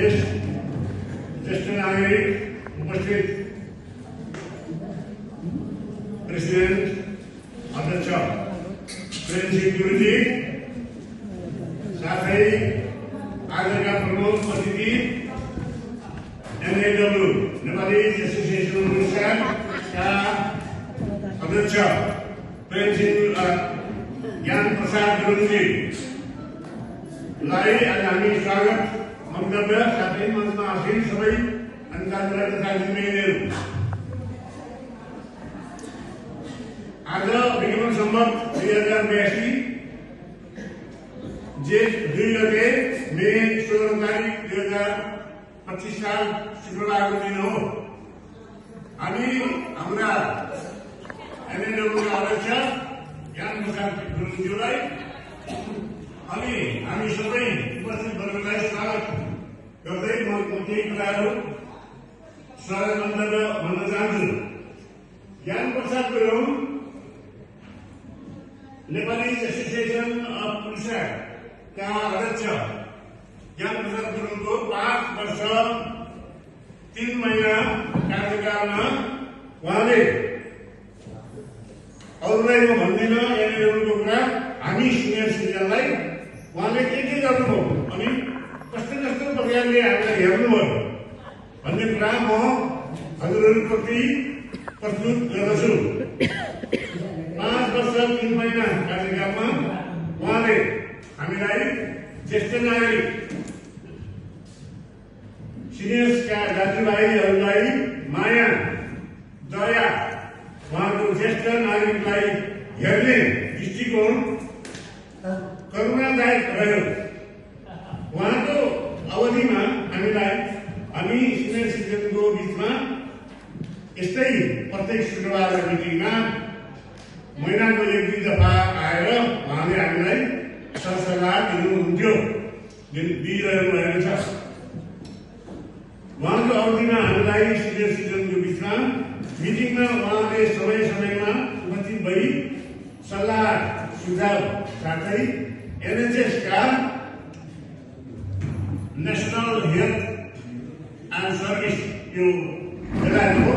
ज्येष्ठ नागरिक उपस्थित प्रेसिडेन्ट अध्यक्ष प्रेमसिंह गुरुजी, साथै आजका प्रमुख अतिथि एनएडब्ल्यू नेपाली एसोसिएसन उडुसाका अध्यक्ष प्रेमसिंह ज्ञान प्रसाद गुरुङजी लाई आज हामी स्वागत मन्तव्य साथै मञ्चमा आसीन सबै अन्य तथा जिम्मेवारीहरू आज विक्रम सम्वत 2082 जेठ 2 गते मे 16 तारिक 2025 साल शुक्रबारको दिन हो। हामी हाम्रा एनएडब्ल्यूका अध्यक्ष ज्ञान प्रसाद गुरुङज्यूलाई अनि हामी सबै उपस्थित वर्गलाई स्वागत गर्दै म केही कुराहरू स्वागत मन्तव्य भन्न चाहन्छु। ज्ञान प्रसाद गुरुङ नेपाली एसोसिएसन अफ उडुसाका अध्यक्ष ज्ञान प्रसाद गुरुङको 5 वर्ष 3 महिना कार्यकालमा उहाँले अरूलाई म भन्दिनँ एनएडब्ल्यूको कुरा, हामी सिनियर सिटिजनलाई उहाँले के गर्नुभयो अनि कस्तो कस्तो प्रकारले हामीलाई हेर्नुभयो भन्ने कुरा म हजुरहरूप्रति प्रस्तुत गर्दछु। 5 वर्ष 3 महिना कार्यकालमा उहाँले हामीलाई ज्येष्ठ नागरिक सिनियर्सका दाजुभाइहरूलाई माया दया उहाँको ज्येष्ठ नागरिकलाई हेर्ने दृष्टिकोण करुणादायक रह्यो। उहाँको अवधिमा हामी सिनियर सिटिजनको बिचमा यस्तै प्रत्येक शुक्रबार मिटिङमा महिनाको 1-2 दफा आएर उहाँले हामीलाई सरसल्लाह दिनुहुन्थ्यो, दिइरहनु भएको छ। उहाँको अवधिमा हामीलाई सिनियर सिटिजनको बिचमा मिटिङमा उहाँले समय समयमा उपस्थित भई सल्लाह सुझाव साथै एनएचएस का नेशनल हेल्थ एंड सर्विस यो बेलाको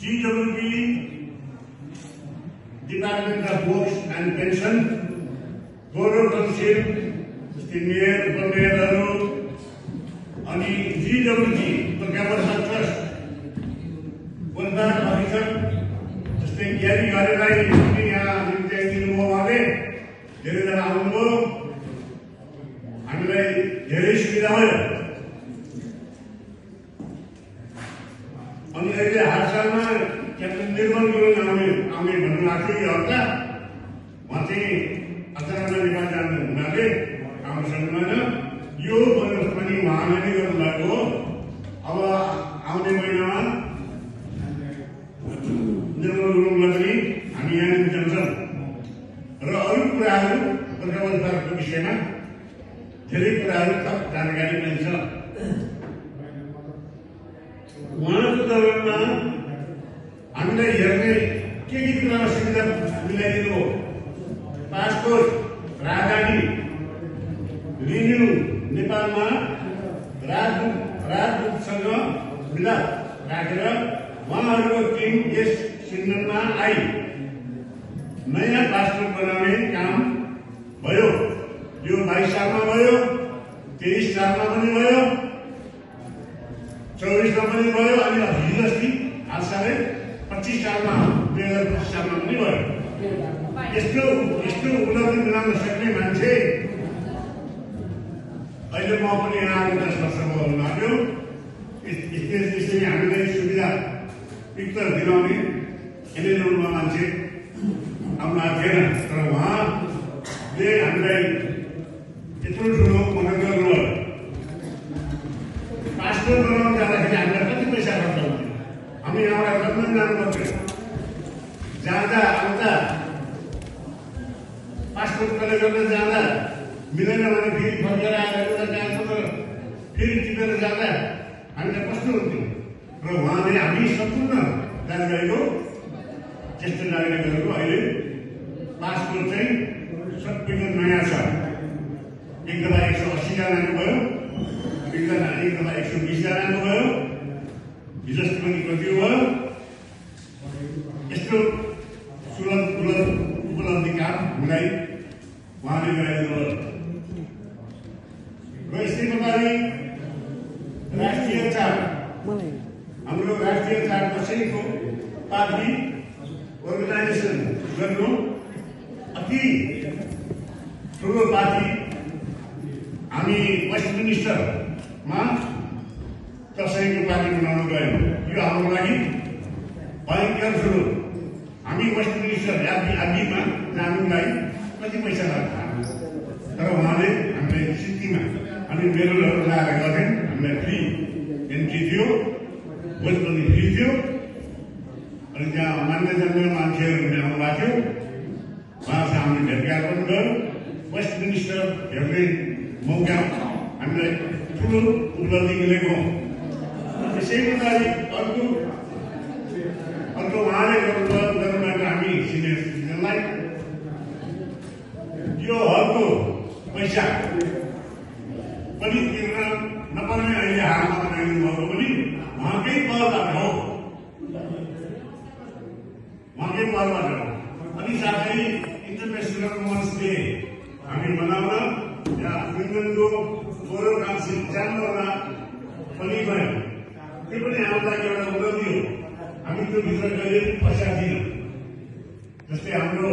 TWP department of works and pension board of council जस्तै मेयर उपमेयरहरू अनि GWG government trust welfare officer जस्तै ज्ञानी गरेलाई पनि यहाँ निम्ति दिनुभयो। उहाँले धेरैजना आउनुभयो, हामीलाई धेरै सुविधा भयो। अनि अहिले हालसालमा क्याप्टेन निर्मल गुरुङ आउने भन्नुभएको थियो। यो हप्ता उहाँ चाहिँ अचानक नेपाल जानु हुनाले आउन सक्नुहुन्न। यो पनि उहाँले नै गर्नुभएको हो। अब आउने महिनामा निर्मल गुरुङलाई पनि हामी यहाँ निम्त्याउँछौँ र अरू कुराहरू गोर्खा वेलफेयरको विषयमा धेरै कुराहरू थप जानकारी पनि छ। उहाँको दौरानमा हामीलाई हेर्ने के कुरामा सुविधा मिलाइदिनु हो। पासपोर्ट राजधानी रिन्यू नेपालमा राजदूतसँग मिलाप राखेर उहाँहरूको टिम यस सिन्धनमा आई नयाँ पासपोर्ट बनाउने काम भयो। यो 22 सालमा भयो, 23 सालमा पनि भयो, 24मा पनि भयो अनि हिजो अस्ति हालसालै 25 सालमा 2025 सालमा पनि भयो। यस्तो उपलब्धि मिलाउन सक्ने मान्छे अहिले म पनि यहाँ 10 वर्ष भयो लाग्यो। यसरी हामीलाई सुविधा पिक्चर दिलाउने एनएडब्ल्यूमा मान्छे आउनु आएको थिएन, तर उहाँले हामीलाई यत्रो ठुलो मद्दत गर्नुभयो। पासपोर्ट बनाउन जाँदाखेरि हामीलाई कति पैसा खर्च हुन्थ्यो। हामी यहाँबाट लन्डन जानु पर्थ्यो, जाँदा आउँदा पासपोर्ट कलेक्ट गर्न जाँदा मिलेन भने फेरि फर्केर आएर एउटा ट्रान्सफर फेरि टिपेर जाँदा हामीलाई कस्तो हुन्थ्यो। र उहाँले हामी सम्पूर्ण दाजुभाइको ज्येष्ठ नागरिकहरूको अहिले पासपोर्ट चाहिँ सबैको नयाँ छ। तला 180 जना आउनुभयो, एक तला 120 जना आउनुभयो, हिजो अस्ति पनि कति भयो। यस्तो उपलब्धि काम हामीलाई उहाँले गराइदिनु भयो। र यस्तै प्रकारले राष्ट्रिय चाड, हाम्रो राष्ट्रिय चाड दसैँको पार्टी अर्गनाइजेसन गर्नु अति ठुलो पार्टी हामी वेस्टमिनिस्टरमा दसैँको पार्टी मनाउन गयौँ। यो हाम्रो लागि भयङ्कर ठुलो। हामी वेस्टमिनिस्टर यादीमा जानुलाई कति पैसा लाग्छ, तर उहाँले हामीलाई सिटीमा अनि मेरोहरू लगाएर गर्थेँ। हामीलाई फ्री एन्ट्री थियो, भोज पनि फ्री थियो। अनि त्यहाँ मान्ने जान्ने मान्छेहरू आउनु भएको थियो, उहाँसँग हामीले भेटघाट पनि गयौँ। वेस्टमिनिस्टर हेर्ने मौका हामीलाई ठुलो उपलब्धि मिलेको हो। त्यसै प्रकारले अर्को उहाँले गर्नुभएको हामी सिनियर सिटिजनलाई यो हलको पैसा पनि तिर्न नपर्ने अहिले हालमा बनाइदिनु भएको पनि उहाँकै पहलबाट हो, उहाँकै पहलबाट हो। अनि साथै इन्टरनेसनल वुमन्स डे हामी मनाउन यहाँ फिनल्यान्डको फोरम काउन्सिल च्याम्बरमा पनि गयौँ। त्यो पनि हाम्रो लागि एउटा उपलब्धि हो। हामी त्यो भित्र कहिले पैसा दिनौँ। जस्तै हाम्रो